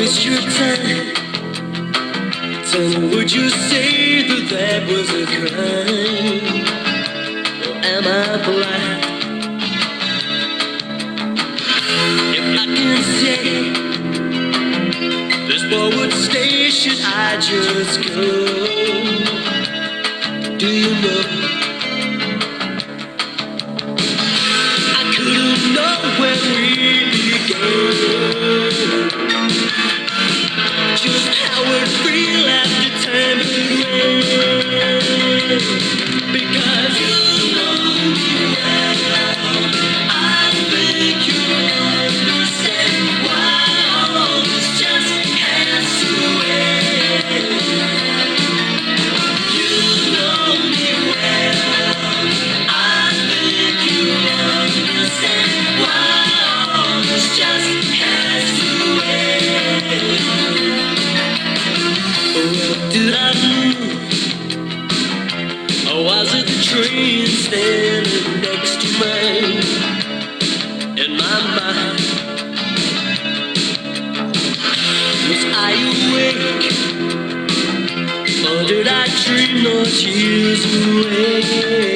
waste your time. Tell me, would you say that that was a crime? Or am I blind? If I can say this boy would stay, should I just go? Do you know? I couldn't know where we began, just how it feel after time ran. Because you know me well, I think you understand why all this just has to end. You know me well, I think you understand why all this just has to end. What did I do? Or was it the train standing next to mine? In my mind, was I awake? Or did I dream those years away?